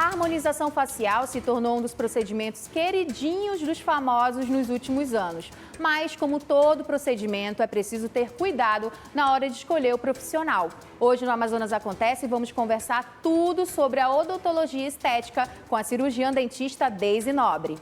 A harmonização facial se tornou um dos procedimentos queridinhos dos famosos nos últimos anos. Mas, como todo procedimento, é preciso ter cuidado na hora de escolher o profissional. Hoje no Amazonas Acontece, vamos conversar tudo sobre a odontologia estética com a cirurgiã dentista Deise Nobre.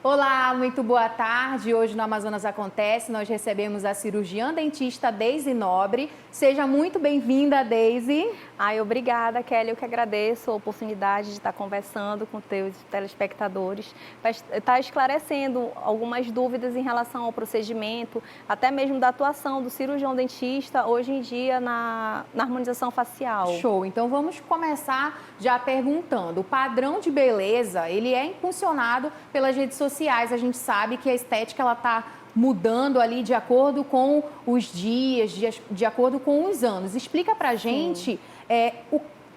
Olá, muito boa tarde. Hoje no Amazonas Acontece, nós recebemos a cirurgiã dentista Deise Nobre. Seja muito bem-vinda, Deise. Ai, obrigada, Kelly. Eu que agradeço a oportunidade de estar conversando com teus telespectadores, para estar esclarecendo algumas dúvidas em relação ao procedimento, até mesmo da atuação do cirurgião dentista hoje em dia na harmonização facial. Show. Então vamos começar já perguntando. O padrão de beleza, ele é impulsionado pelas redes sociais. A gente sabe que a estética ela está mudando ali de acordo com os dias, de acordo com os anos. Explica pra gente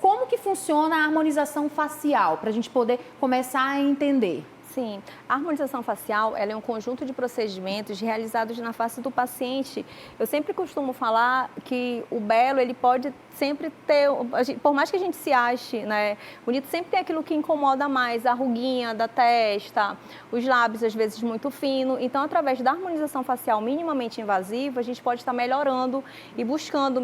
como que funciona a harmonização facial, para a gente poder começar a entender. Sim, a harmonização facial ela é um conjunto de procedimentos realizados na face do paciente. Eu sempre costumo falar que o belo ele pode sempre ter, por mais que a gente se ache, né, bonito, sempre tem aquilo que incomoda mais, a ruguinha da testa, os lábios às vezes muito finos. Então, através da harmonização facial minimamente invasiva, a gente pode estar melhorando e buscando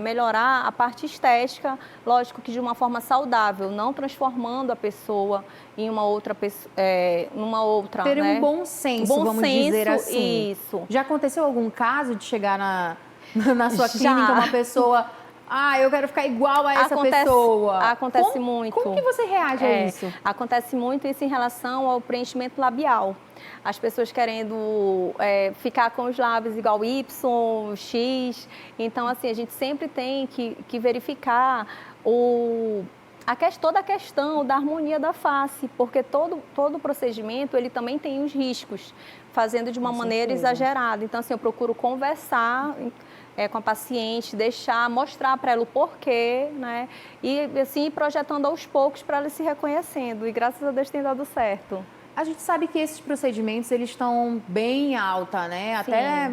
melhorar a parte estética, lógico que de uma forma saudável, não transformando a pessoa em uma outra pessoa, ter né? um bom senso, vamos dizer assim. Isso. Já aconteceu algum caso de chegar na sua clínica uma pessoa, eu quero ficar igual a essa pessoa? Acontece muito. Como que você reage a isso? Acontece muito isso em relação ao preenchimento labial. As pessoas querendo ficar com os lábios igual Y, X. Então, assim, a gente sempre tem que verificar toda a questão da harmonia da face, porque todo procedimento ele também tem os riscos, fazendo de uma maneira exagerada. Então, assim, eu procuro conversar com a paciente, mostrar para ela o porquê, né? E assim, projetando aos poucos para ela se reconhecendo. E graças a Deus tem dado certo. A gente sabe que esses procedimentos, eles estão bem alta, né? Sim. Até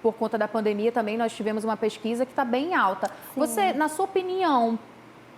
por conta da pandemia também nós tivemos uma pesquisa que está bem alta. Sim. Você, na sua opinião,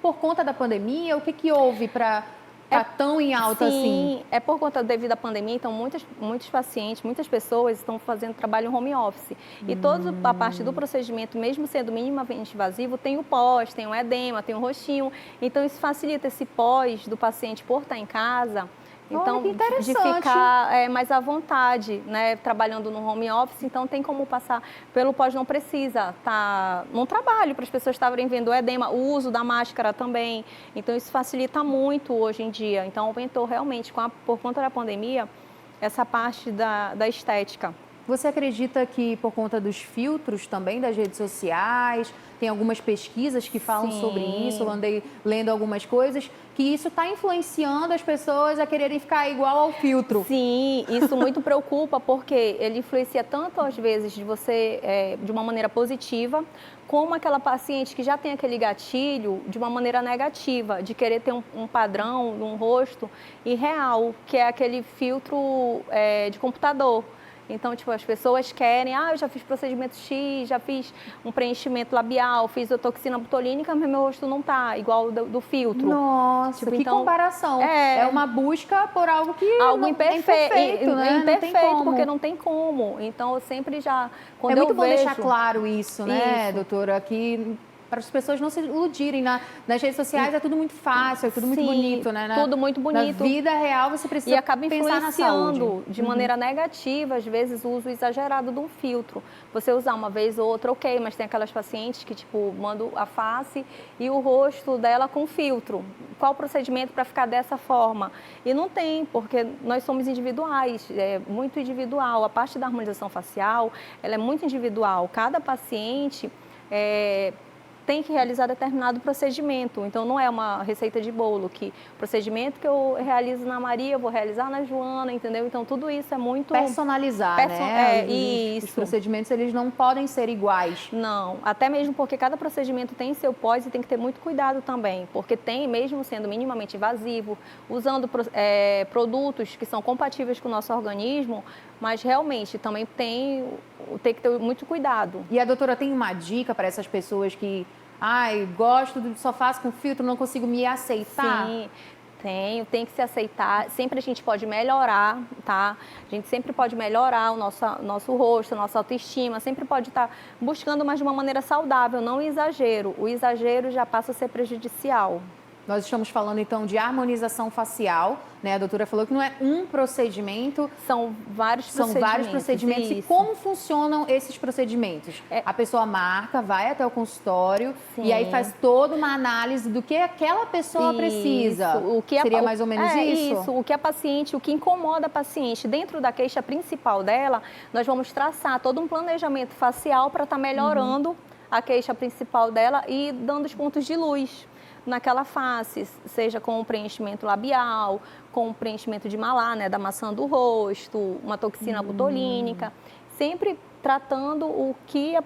por conta da pandemia, o que houve para estar tão em alta assim? Sim, é por conta devido à pandemia, então muitos pacientes, muitas pessoas estão fazendo trabalho em home office. E toda a parte do procedimento, mesmo sendo minimamente invasivo, tem o pós, tem o edema, tem o roxinho. Então isso facilita esse pós do paciente por estar em casa. Então, de ficar mais à vontade, né, trabalhando no home office, então tem como passar pelo pós, não precisa estar num trabalho, para as pessoas estarem vendo o edema, o uso da máscara também. Então, isso facilita muito hoje em dia. Então, aumentou realmente, por conta da pandemia, essa parte da estética. Você acredita que por conta dos filtros também das redes sociais, tem algumas pesquisas que falam sobre isso, eu andei lendo algumas coisas, que isso está influenciando as pessoas a quererem ficar igual ao filtro? Sim, isso muito preocupa, porque ele influencia tanto às vezes de você, de uma maneira positiva, como aquela paciente que já tem aquele gatilho de uma maneira negativa, de querer ter um padrão, um rosto irreal, que é aquele filtro de computador. Então, tipo, as pessoas querem, eu já fiz procedimento X, já fiz um preenchimento labial, fiz a toxina botulínica, mas meu rosto não tá igual do filtro. Nossa, tipo, que então, comparação. É uma busca por algo que imperfeito, né? Imperfeito, porque não tem como. Então, eu sempre quando é muito bom vejo... deixar claro isso, né, doutora? Que para as pessoas não se iludirem. Nas redes sociais é tudo muito fácil, é tudo muito bonito, né? Tudo muito bonito. Na vida real você precisa e acaba pensar na saúde. De maneira negativa, às vezes, o uso exagerado de um filtro. Você usar uma vez ou outra, ok, mas tem aquelas pacientes que, tipo, mandam a face e o rosto dela com filtro. Qual o procedimento para ficar dessa forma? E não tem, porque nós somos individuais, é muito individual. A parte da harmonização facial, ela é muito individual. Cada paciente tem que realizar determinado procedimento. Então, não é uma receita de bolo, que o procedimento que eu realizo na Maria, eu vou realizar na Joana, entendeu? Então, tudo isso é muito... Personalizar, né? Isso. Os procedimentos, eles não podem ser iguais. Não, até mesmo porque cada procedimento tem seu pós e tem que ter muito cuidado também, porque mesmo sendo minimamente invasivo, usando produtos que são compatíveis com o nosso organismo, mas realmente também tem que ter muito cuidado. E a doutora tem uma dica para essas pessoas que, só faço com filtro, não consigo me aceitar? Sim. Tem que se aceitar. Sempre a gente pode melhorar, tá? A gente sempre pode melhorar o nosso rosto, a nossa autoestima, sempre pode estar buscando, mas de uma maneira saudável, não exagero. O exagero já passa a ser prejudicial. Nós estamos falando, então, de harmonização facial, né? A doutora falou que não é um procedimento. São vários procedimentos. Isso. E como funcionam esses procedimentos? A pessoa marca, vai até o consultório. Sim. E aí faz toda uma análise do que aquela pessoa precisa. Seria mais ou menos isso? Isso. O que incomoda a paciente. Dentro da queixa principal dela, nós vamos traçar todo um planejamento facial para estar melhorando a queixa principal dela e dando os pontos de luz naquela face, seja com o preenchimento labial, com o preenchimento de malar, né, da maçã do rosto, uma toxina botulínica, sempre tratando o que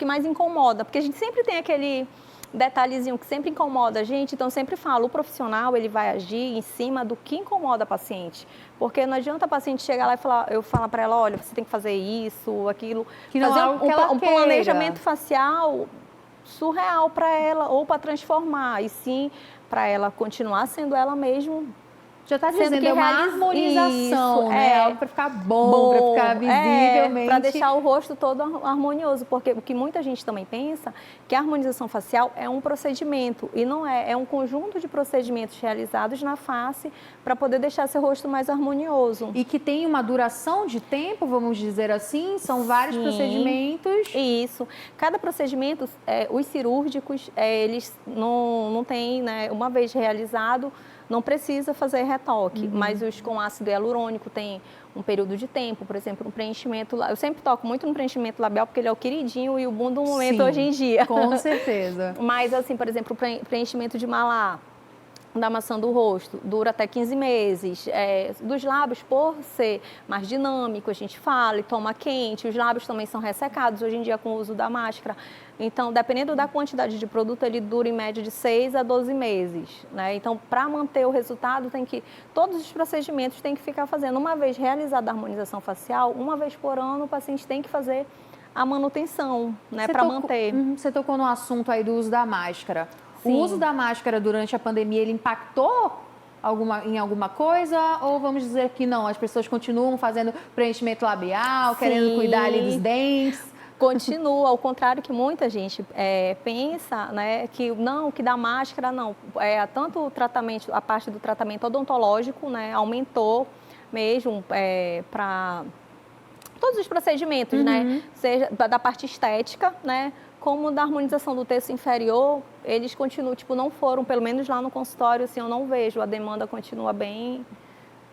mais incomoda, porque a gente sempre tem aquele detalhezinho que sempre incomoda a gente, então eu sempre falo, o profissional ele vai agir em cima do que incomoda a paciente, porque não adianta a paciente chegar lá e eu falar para ela, olha, você tem que fazer isso, aquilo, que não fazer um planejamento facial surreal para ela ou para transformar, e sim para ela continuar sendo ela mesma. Já está dizendo, é uma harmonização, isso, né? Algo para ficar bom, para ficar visivelmente. Para deixar o rosto todo harmonioso, porque o que muita gente também pensa, que a harmonização facial é um procedimento, e não é, é um conjunto de procedimentos realizados na face para poder deixar seu rosto mais harmonioso. E que tem uma duração de tempo, vamos dizer assim, são vários procedimentos. Isso. Cada procedimento, os cirúrgicos, eles não têm, né, uma vez realizado, não precisa fazer retoque, mas os com ácido hialurônico tem um período de tempo, por exemplo, um preenchimento, eu sempre toco muito no preenchimento labial porque ele é o queridinho e o boom do momento hoje em dia. Com certeza. Mas assim, por exemplo, o preenchimento de malar, da maçã do rosto, dura até 15 meses. Dos lábios, por ser mais dinâmico, a gente fala e toma quente, os lábios também são ressecados hoje em dia com o uso da máscara. Então, dependendo da quantidade de produto, ele dura em média de 6 a 12 meses. Né? Então, para manter o resultado, todos os procedimentos tem que ficar fazendo. Uma vez realizada a harmonização facial, uma vez por ano, o paciente tem que fazer a manutenção, né, para manter. Você tocou no assunto aí do uso da máscara. Sim. O uso da máscara durante a pandemia, ele impactou em alguma coisa? Ou vamos dizer que não, as pessoas continuam fazendo preenchimento labial, querendo cuidar ali dos dentes? Continua, ao contrário que muita gente pensa, né, que da máscara não. Tanto o tratamento, a parte do tratamento odontológico, né, aumentou mesmo para todos os procedimentos, né, seja da parte estética, né, como da harmonização do terço inferior, eles continuam, não foram, pelo menos lá no consultório, assim, eu não vejo, a demanda continua bem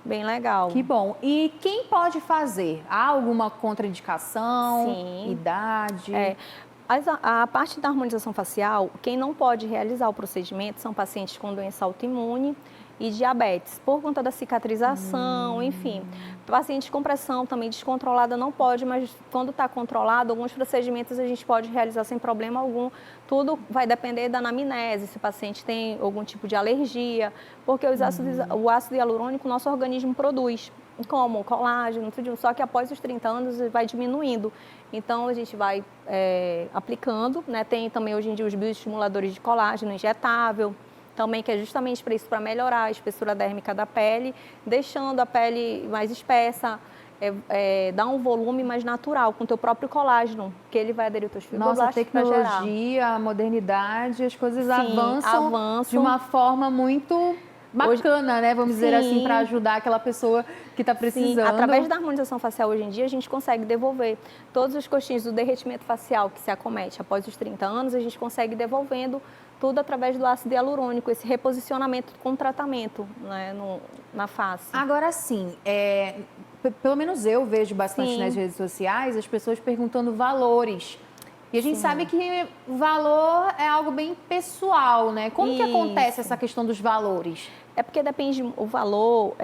legal. Que bom. E quem pode fazer? Há alguma contraindicação? Sim. Idade? A parte da harmonização facial, quem não pode realizar o procedimento são pacientes com doença autoimune e diabetes, por conta da cicatrização, enfim. Paciente com pressão também descontrolada não pode, mas quando está controlado, alguns procedimentos a gente pode realizar sem problema algum. Tudo vai depender da anamnese, se o paciente tem algum tipo de alergia, porque o ácido hialurônico o nosso organismo produz, como colágeno, tudo, só que após os 30 anos vai diminuindo. Então, a gente vai aplicando, né? Tem também hoje em dia os bioestimuladores de colágeno injetável, também que é justamente para isso, para melhorar a espessura dérmica da pele, deixando a pele mais espessa, dar um volume mais natural, com o teu próprio colágeno, que ele vai aderir aos teus fibroblastos. Nossa, a tecnologia, a modernidade, as coisas avançam de uma forma muito bacana, né? Vamos dizer assim, para ajudar aquela pessoa que está precisando. Sim, através da harmonização facial hoje em dia, a gente consegue devolver todos os coxins do derretimento facial que se acomete após os 30 anos, a gente consegue devolvendo tudo através do ácido hialurônico, esse reposicionamento com tratamento, né, na face. Agora sim, pelo menos eu vejo bastante nas redes sociais as pessoas perguntando valores. E a gente sabe que valor é algo bem pessoal, né? Como que acontece essa questão dos valores? É porque depende o valor,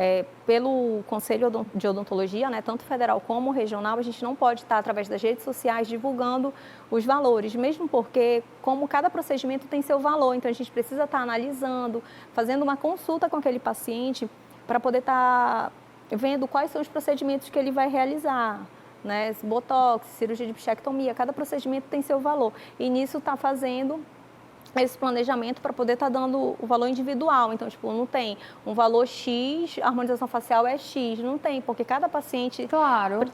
pelo Conselho de Odontologia, né, tanto federal como regional, a gente não pode estar, através das redes sociais, divulgando os valores, mesmo porque, como cada procedimento tem seu valor, então a gente precisa estar analisando, fazendo uma consulta com aquele paciente para poder estar vendo quais são os procedimentos que ele vai realizar, né? Botox, cirurgia de bichectomia, cada procedimento tem seu valor. E nisso está fazendo esse planejamento para poder estar dando o valor individual. Então, tipo, não tem um valor X, a harmonização facial é X, não tem, porque cada paciente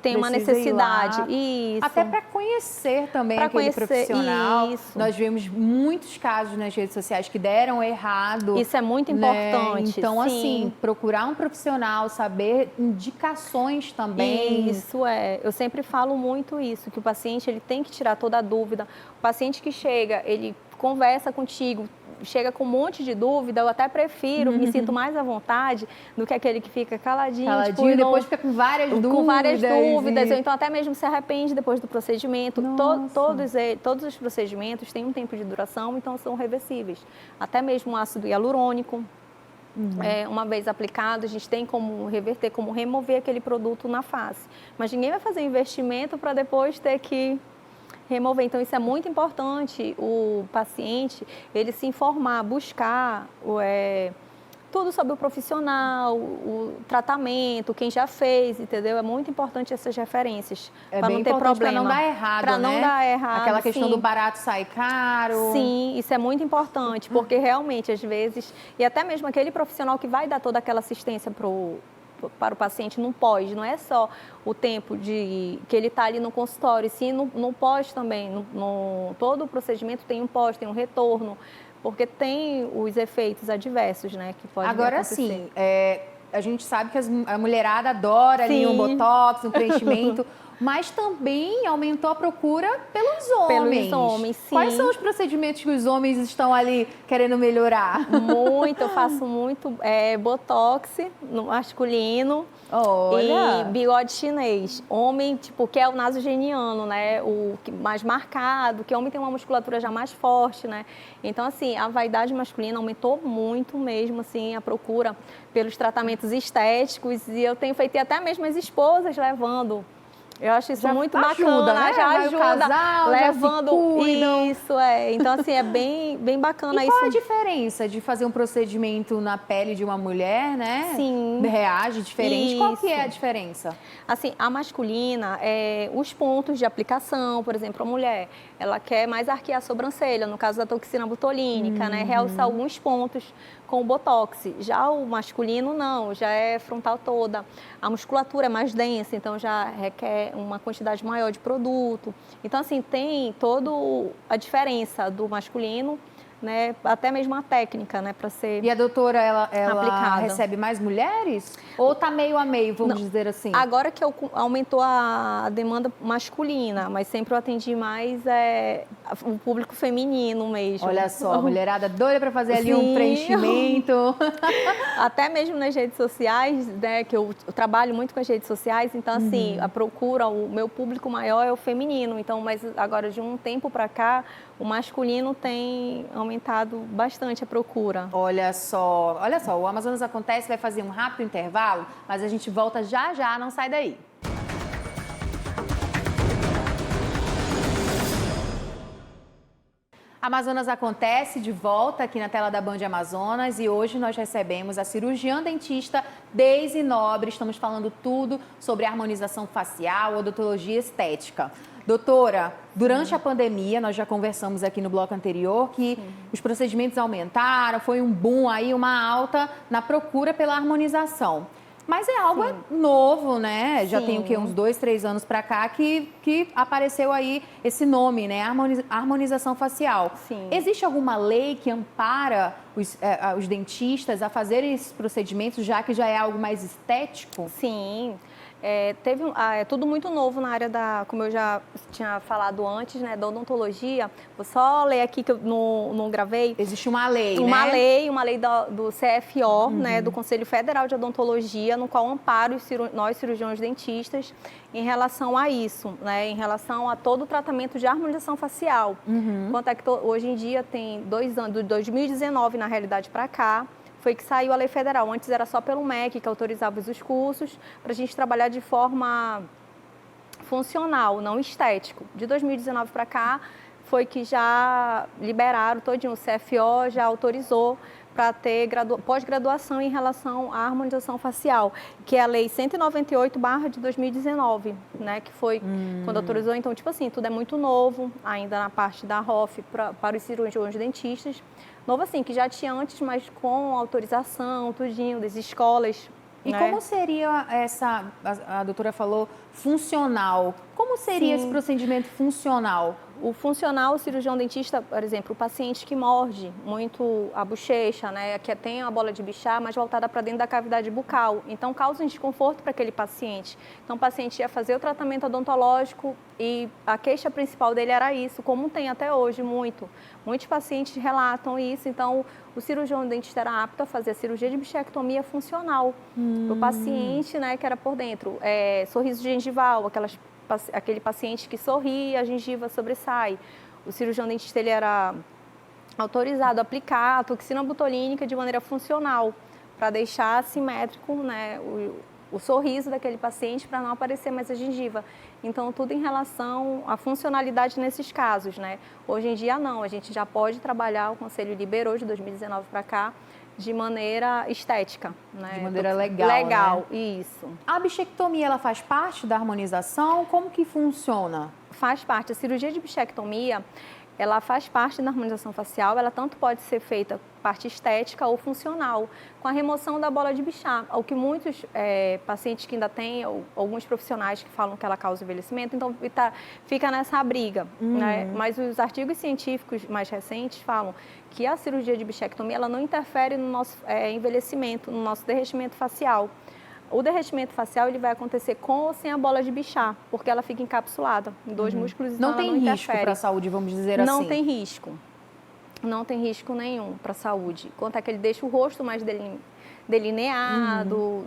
tem uma necessidade. Isso. Até para conhecer também aquele profissional. Isso. Nós vemos muitos casos nas redes sociais que deram errado. Isso é muito importante. Então, sim, assim, procurar um profissional, saber indicações também. Isso é. Eu sempre falo muito isso, que o paciente ele tem que tirar toda a dúvida. O paciente que chega, ele conversa contigo, chega com um monte de dúvida, eu até prefiro, me sinto mais à vontade do que aquele que fica caladinho tipo, e depois fica com várias dúvidas. Com várias dúvidas, ou então até mesmo se arrepende depois do procedimento. Todos os procedimentos têm um tempo de duração, então são reversíveis. Até mesmo o ácido hialurônico, uma vez aplicado, a gente tem como reverter, como remover aquele produto na face. Mas ninguém vai fazer investimento para depois ter que remover. Então, isso é muito importante, o paciente, ele se informar, buscar tudo sobre o profissional, o tratamento, quem já fez, entendeu? É muito importante essas referências, para não ter problema. Para não dar errado, Para não dar errado, aquela questão do barato sai caro. Sim, isso é muito importante, porque realmente, às vezes, e até mesmo aquele profissional que vai dar toda aquela assistência para o paciente no pós, não é só o tempo que ele está ali no consultório, sim no pós também, todo o procedimento tem um pós, tem um retorno, porque tem os efeitos adversos, né, que pode Agora acontecer. Sim, a gente sabe que a mulherada adora ali um botox, um preenchimento, mas também aumentou a procura pelos homens. Pelos homens, sim. Quais são os procedimentos que os homens estão ali querendo melhorar? Eu faço muito botox no masculino. Olha. E bigode chinês. Homem, tipo, que é o nasogeniano, né? O mais marcado, que homem tem uma musculatura já mais forte, né? Então, assim, a vaidade masculina aumentou muito mesmo, assim, a procura pelos tratamentos estéticos. E eu tenho feito até mesmo as esposas levando. Eu acho isso muito bacana, né? Já ajuda, casal, levando isso, Então, assim, é bem bacana isso. E qual a diferença de fazer um procedimento na pele de uma mulher, né? Sim. Reage diferente. Isso. Qual que é a diferença? Assim, a masculina, os pontos de aplicação, por exemplo, a mulher, ela quer mais arquear a sobrancelha, no caso da toxina botulínica, né? Realçar alguns pontos com o botox. Já o masculino, não, já é frontal toda. A musculatura é mais densa, então já requer uma quantidade maior de produto. Então, assim, tem toda a diferença do masculino, né? Até mesmo a técnica, né? Para ser E a doutora, ela aplicada. recebe mais mulheres? Ou tá meio a meio, vamos dizer assim? Agora que aumentou a demanda masculina, mas sempre eu atendi mais o público feminino mesmo. Olha só, a mulherada doida para fazer ali um preenchimento. Até mesmo nas redes sociais, né? Que eu trabalho muito com as redes sociais, então assim, a procura, o meu público maior é o feminino. Então, mas agora de um tempo para cá, o masculino tem aumentado bastante a procura. Olha só, o Amazonas Acontece vai fazer um rápido intervalo, mas a gente volta já, não sai daí. Amazonas Acontece de volta aqui na tela da Band Amazonas e hoje nós recebemos a cirurgiã dentista Deise Nobre. Estamos falando tudo sobre harmonização facial, odontologia estética. Doutora, durante a pandemia, nós já conversamos aqui no bloco anterior que os procedimentos aumentaram, foi um boom aí, uma alta na procura pela harmonização. Mas é algo novo, né? Já tem o quê? Uns 2, 3 anos para cá que apareceu aí esse nome, né? Harmonização facial. Sim. Existe alguma lei que ampara os dentistas a fazerem esses procedimentos, já que já é algo mais estético? Sim. É tudo muito novo na área como eu já tinha falado antes, né, da odontologia. Vou só ler aqui que eu não gravei. Existe uma lei, uma né? Uma lei do CFO, né, do Conselho Federal de Odontologia, no qual ampara nós cirurgiões dentistas em relação a isso, né, em relação a todo o tratamento de harmonização facial. Quanto é que hoje em dia tem 2 anos, de 2019 na realidade para cá, foi que saiu a lei federal. Antes era só pelo MEC que autorizava os cursos para a gente trabalhar de forma funcional, não estético. De 2019 para cá foi que já liberaram todinho, o CFO já autorizou para ter pós-graduação em relação à harmonização facial, que é a Lei 198/2019, de 2019, né, que foi quando autorizou. Então, tipo assim, tudo é muito novo, ainda na parte da ROF para os cirurgiões dentistas. Novo assim, que já tinha antes, mas com autorização, tudinho, das escolas. E né? como seria a doutora falou, funcional? Como seria esse procedimento funcional? O funcional, o cirurgião dentista, por exemplo, o paciente que morde muito a bochecha, né, que tem a bola de bichar, mas voltada para dentro da cavidade bucal. Então, causa um desconforto para aquele paciente. Então, o paciente ia fazer o tratamento odontológico e a queixa principal dele era isso, como tem até hoje muito. Muitos pacientes relatam isso, então o cirurgião dentista era apto a fazer a cirurgia de bichectomia funcional para o paciente, né, que era por dentro. Sorriso gengival, aquele paciente que sorri e a gengiva sobressai. O cirurgião dentista ele era autorizado a aplicar a toxina botulínica de maneira funcional, para deixar assimétrico, né, o sorriso daquele paciente, para não aparecer mais a gengiva. Então, tudo em relação à funcionalidade nesses casos, né? Hoje em dia, não. A gente já pode trabalhar, o Conselho liberou de 2019 para cá, de maneira estética, né? De maneira legal, Legal, né? Isso. A bichectomia, ela faz parte da harmonização? Como que funciona? Faz parte. A cirurgia de bichectomia, ela faz parte da harmonização facial, ela tanto pode ser feita parte estética ou funcional, com a remoção da bola de bichar, o que muitos pacientes que ainda têm, alguns profissionais que falam que ela causa envelhecimento, então fica nessa briga, né? Mas os artigos científicos mais recentes falam que a cirurgia de bichectomia, ela não interfere no nosso envelhecimento, no nosso derretimento facial. O derretimento facial ele vai acontecer com ou sem a bola de bichar, porque ela fica encapsulada em dois músculos, então não tem ela não risco interfere. para a saúde, vamos dizer assim? Não tem risco. Não tem risco nenhum para a saúde. Quanto é que ele deixa o rosto mais delineado,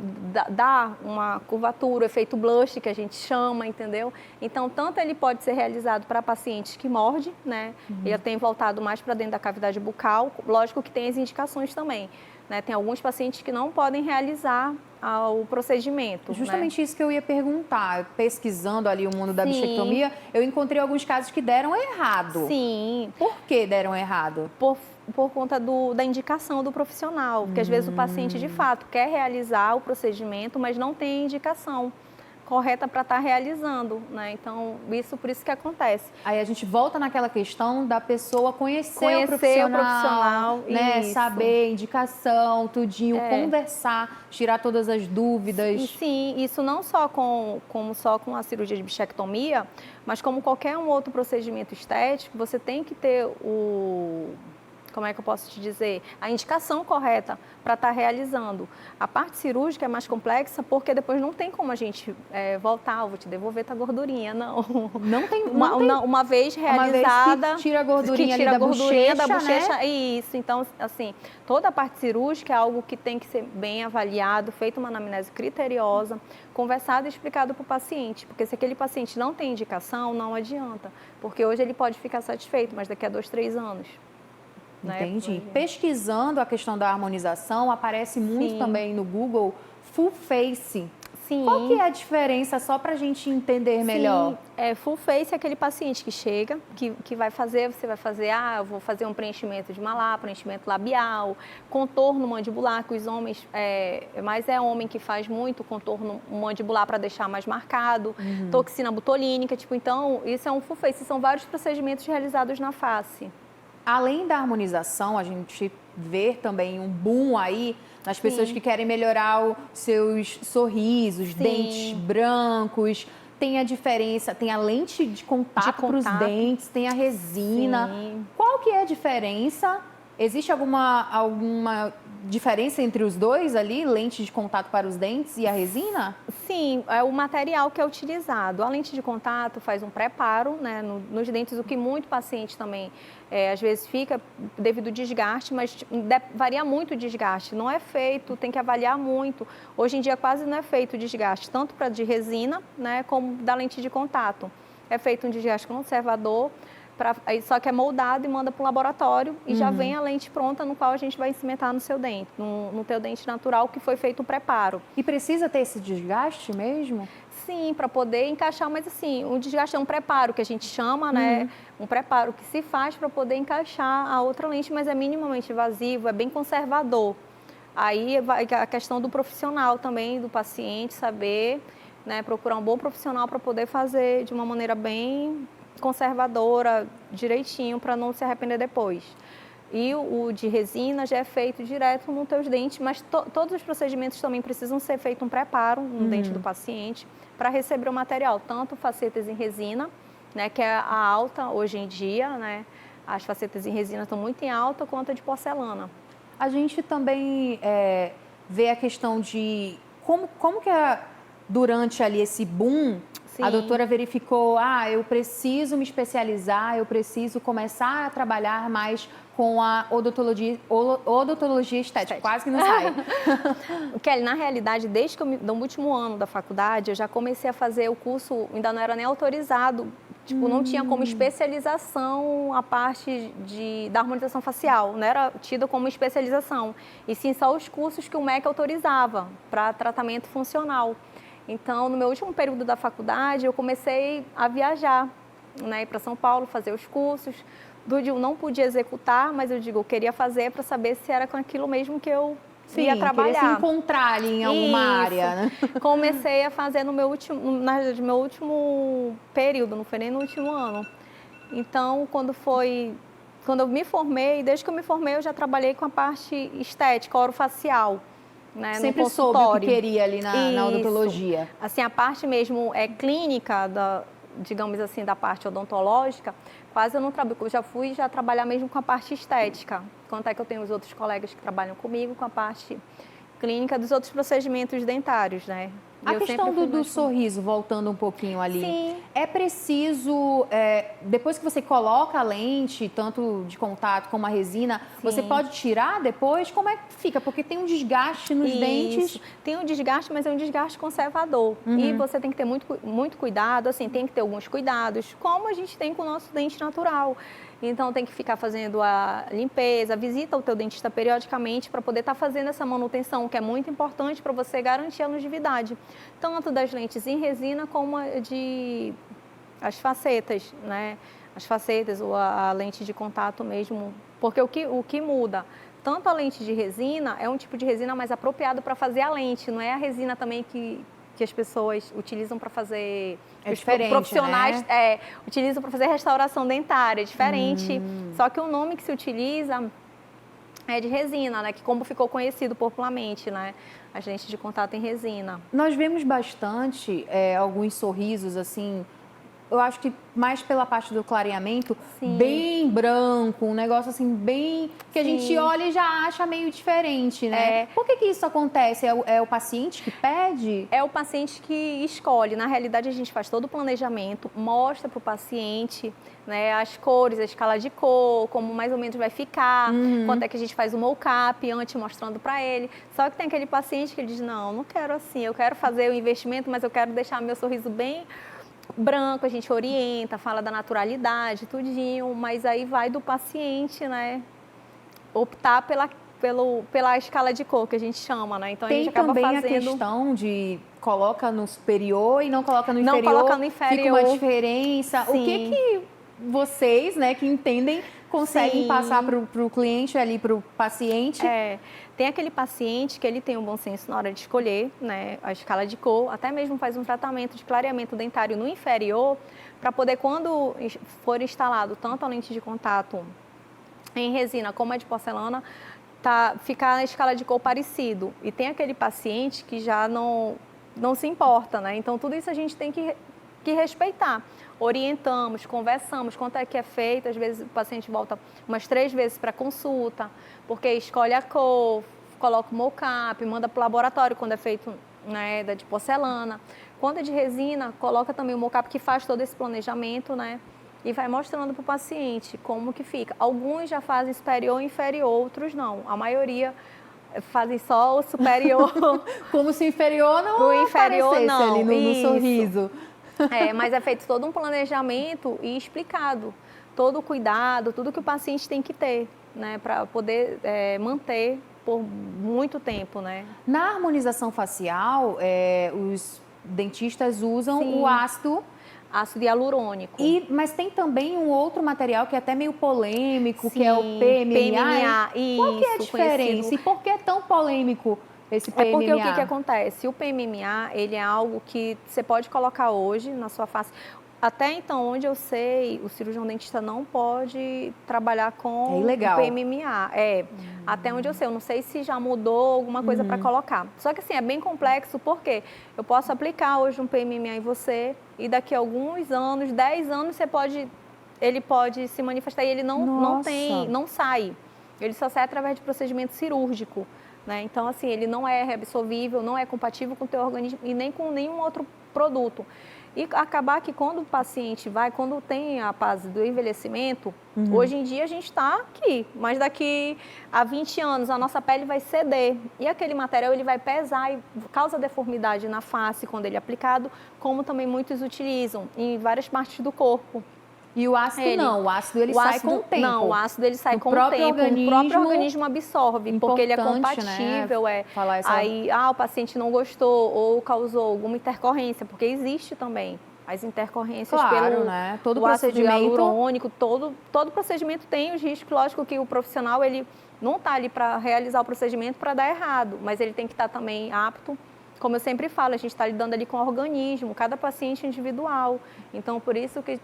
dá uma curvatura, efeito blush, que a gente chama, entendeu? Então, tanto ele pode ser realizado para pacientes que mordem, né? Ele tem voltado mais para dentro da cavidade bucal, lógico que tem as indicações também. Né? Tem alguns pacientes que não podem realizar o procedimento. Justamente isso que eu ia perguntar. Pesquisando ali o mundo da Sim. bichectomia, eu encontrei alguns casos que deram errado. Sim. Por que deram errado? Por conta da indicação do profissional. Porque às vezes o paciente, de fato, quer realizar o procedimento, mas não tem indicação correta para estar realizando, né? Então, por isso que acontece. Aí a gente volta naquela questão da pessoa conhecer o profissional, né? Isso. Saber, indicação, tudinho, conversar, tirar todas as dúvidas. E sim, isso não só com a cirurgia de bichectomia, mas como qualquer um outro procedimento estético, você tem que ter como é que eu posso te dizer? A indicação correta para estar realizando. A parte cirúrgica é mais complexa porque depois não tem como a gente voltar, vou te devolver tua gordurinha, não. Não tem. Uma vez realizada. Uma vez que tira a gordurinha, da bochecha, bochecha. né? Isso. Então, assim, toda a parte cirúrgica é algo que tem que ser bem avaliado, feita uma anamnese criteriosa, conversado e explicado para o paciente. Porque se aquele paciente não tem indicação, não adianta. Porque hoje ele pode ficar satisfeito, mas daqui a 2, 3 anos. Entendi. Pesquisando a questão da harmonização, aparece muito também no Google full face. Sim. Qual que é a diferença, só para a gente entender melhor? Sim, full face é aquele paciente que chega, que vai fazer, você vai fazer, eu vou fazer um preenchimento de malar, preenchimento labial, contorno mandibular, que os homens, mas é homem que faz muito contorno mandibular para deixar mais marcado, toxina botulínica, então isso é um full face, são vários procedimentos realizados na face. Além da harmonização, a gente vê também um boom aí nas pessoas que querem melhorar os seus sorrisos, dentes brancos. Tem a diferença, tem a lente de contato para os dentes, tem a resina. Sim. Qual que é a diferença? Existe alguma diferença entre os dois ali, lente de contato para os dentes e a resina? Sim, é o material que é utilizado. A lente de contato faz um preparo, né, nos dentes, o que muito paciente também às vezes fica devido ao desgaste, mas varia muito o desgaste. Não é feito, tem que avaliar muito. Hoje em dia quase não é feito o desgaste, tanto para de resina, né, como da lente de contato. É feito um desgaste conservador, Só que é moldado e manda para o laboratório e já vem a lente pronta no qual a gente vai cimentar no seu dente, no teu dente natural, que foi feito o preparo. E precisa ter esse desgaste mesmo? Sim, para poder encaixar, mas assim, o desgaste é um preparo que a gente chama, né? Um preparo que se faz para poder encaixar a outra lente, mas é minimamente invasivo, é bem conservador. Aí vai a questão do profissional também, do paciente, saber, né, procurar um bom profissional para poder fazer de uma maneira bem conservadora, direitinho, para não se arrepender depois. E o de resina já é feito direto nos teus dentes, mas todos os procedimentos também precisam ser feito um preparo no dente do paciente para receber o material, tanto facetas em resina, né, que é a alta hoje em dia, né, as facetas em resina estão muito em alta, quanto a de porcelana. A gente também vê a questão de como que durante ali esse boom, Sim. a doutora verificou, eu preciso me especializar, eu preciso começar a trabalhar mais com a odontologia estética. Quase que não sai. Kelly, na realidade, desde que no último ano da faculdade, eu já comecei a fazer o curso, ainda não era nem autorizado, tipo, não tinha como especialização a parte da harmonização facial, não era tida como especialização, e sim só os cursos que o MEC autorizava para tratamento funcional. Então, no meu último período da faculdade, eu comecei a viajar, né, para São Paulo, fazer os cursos. Eu não podia executar, mas eu queria fazer para saber se era com aquilo mesmo que eu ia trabalhar. Queria se encontrar ali em alguma área, né? Comecei a fazer no meu último período, não foi nem no último ano. Então, quando eu me formei, desde que eu me formei, eu já trabalhei com a parte estética, orofacial. Né, sempre soube o que queria ali na odontologia. Assim, a parte mesmo clínica, digamos assim, da parte odontológica, quase eu não trabalho. Eu já fui trabalhar mesmo com a parte estética. Quanto é que eu tenho os outros colegas que trabalham comigo com a parte clínica dos outros procedimentos dentários, né? A questão do sorriso, voltando um pouquinho ali, sim, é preciso, depois que você coloca a lente, tanto de contato como a resina, sim, você pode tirar depois? Como é que fica? Porque tem um desgaste nos dentes. Tem um desgaste, mas é um desgaste conservador. E você tem que ter muito cuidado, assim, tem que ter alguns cuidados, como a gente tem com o nosso dente natural. Então, tem que ficar fazendo a limpeza, visita o teu dentista periodicamente para poder estar fazendo essa manutenção, que é muito importante para você garantir a longevidade, tanto das lentes em resina como as facetas, né? As facetas ou a lente de contato mesmo, porque o que muda? Tanto a lente de resina é um tipo de resina mais apropriado para fazer a lente, não é a resina também que as pessoas utilizam para fazer... Os profissionais, né? Utilizam para fazer restauração dentária, é diferente. Só que o nome que se utiliza é de resina, né? Que como ficou conhecido popularmente, né? As lentes de contato em resina. Nós vemos bastante alguns sorrisos, assim, eu acho que mais pela parte do clareamento, sim, bem branco, um negócio assim, bem... que a gente olha e já acha meio diferente, né? Por que isso acontece? É o paciente que pede? É o paciente que escolhe. Na realidade, a gente faz todo o planejamento, mostra para o paciente, né, as cores, a escala de cor, como mais ou menos vai ficar, quanto é que a gente faz o mockup antes, mostrando para ele. Só que tem aquele paciente que ele diz, não quero assim, eu quero fazer o investimento, mas eu quero deixar meu sorriso bem branco, a gente orienta, fala da naturalidade, tudinho, mas aí vai do paciente, né, optar pela escala de cor que a gente chama, né? Então a gente acaba fazendo... Tem também a questão de coloca no superior e não coloca no inferior. Não coloca no inferior. Fica uma diferença. Sim. O que vocês, né, que entendem, conseguem passar para o cliente ali, para o paciente? Tem aquele paciente que ele tem um bom senso na hora de escolher, né, a escala de cor, até mesmo faz um tratamento de clareamento dentário no inferior, para poder, quando for instalado tanto a lente de contato em resina como a de porcelana, ficar na escala de cor parecido. E tem aquele paciente que já não se importa, né? Então, tudo isso a gente tem que respeitar. Orientamos, conversamos, quanto é que é feito. Às vezes, o paciente volta umas 3 vezes para consulta, porque escolhe a cor, coloca o mockup, manda para o laboratório quando é feito, né, da de porcelana. Quando é de resina, coloca também o mockup que faz todo esse planejamento, né? E vai mostrando para o paciente como que fica. Alguns já fazem superior e inferior, outros não. A maioria fazem só o superior. Como se o inferior não aparecesse ali no sorriso. Mas é feito todo um planejamento e explicado todo o cuidado, tudo que o paciente tem que ter, né, para poder manter por muito tempo, né? Na harmonização facial, os dentistas usam Sim. o ácido Hialurônico. Mas tem também um outro material que é até meio polêmico, Sim, que é o PMMA. PMMA. Qual que é a Isso, diferença? conhecido. E por que é tão polêmico esse PMMA? É porque o que acontece? O PMMA, ele é algo que você pode colocar hoje na sua face. Até então, onde eu sei, o cirurgião dentista não pode trabalhar com o PMMA. Até onde eu sei. Eu não sei se já mudou alguma coisa para colocar. Só que assim, é bem complexo, porque eu posso aplicar hoje um PMMA em você e daqui a alguns anos, 10 anos, ele pode se manifestar e ele não sai. Ele só sai através de procedimento cirúrgico. Né? Então, assim, ele não é reabsorvível, não é compatível com o teu organismo e nem com nenhum outro produto. E acabar que quando o paciente quando tem a fase do envelhecimento, hoje em dia a gente está aqui, mas daqui a 20 anos a nossa pele vai ceder e aquele material ele vai pesar e causa deformidade na face quando ele é aplicado, como também muitos utilizam em várias partes do corpo. E o ácido não, o ácido ele sai com o tempo. Não, o ácido ele sai com o tempo, o próprio organismo absorve, porque ele é compatível. Né? Aí, o paciente não gostou ou causou alguma intercorrência, porque existe também as intercorrências pelo né? Todo ácido hialurônico, todo procedimento tem os riscos, lógico que o profissional ele não está ali para realizar o procedimento para dar errado, mas ele tem que estar também apto. Como eu sempre falo, a gente está lidando ali com o organismo, cada paciente individual. Então, por isso que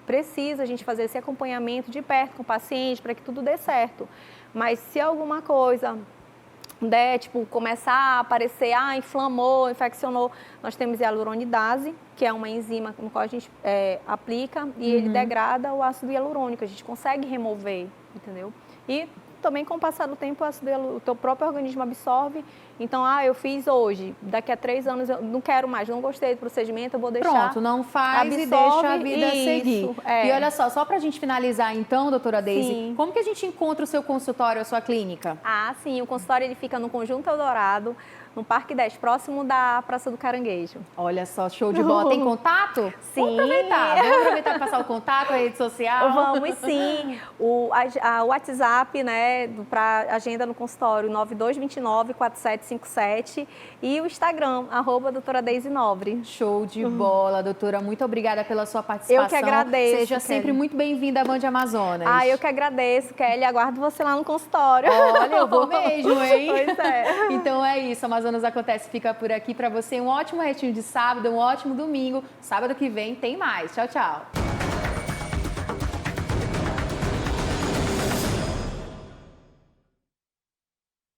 precisa a gente fazer esse acompanhamento de perto com o paciente para que tudo dê certo. Mas se alguma coisa começar a aparecer, inflamou, infeccionou, nós temos hialuronidase, que é uma enzima no qual a gente aplica e ele degrada o ácido hialurônico, a gente consegue remover, entendeu? E também com o passar do tempo o teu próprio organismo absorve. Então, eu fiz hoje, daqui a 3 anos eu não quero mais, não gostei do procedimento, eu vou deixar. Pronto, não faz e deixa a vida seguir. E olha só para a gente finalizar então, doutora Deise, como que a gente encontra o seu consultório, a sua clínica? Sim, o consultório ele fica no Conjunto Eldorado, no Parque 10, próximo da Praça do Caranguejo. Olha só, show de bola. Tem contato? Sim. Vamos aproveitar para passar o contato, a rede social? Vamos sim. O WhatsApp, né, para agenda no consultório, 9229-4757 e o Instagram, @doutora Deise Nobre. Show de bola, doutora. Muito obrigada pela sua participação. Eu que agradeço, Seja sempre muito bem-vinda à Band Amazonas. Eu que agradeço, Kelly. Aguardo você lá no consultório. Olha, eu vou mesmo, hein? Pois é. Então é isso, Amazonas Acontece fica por aqui para você. Um ótimo restinho de sábado, um ótimo domingo. Sábado que vem tem mais. Tchau, tchau.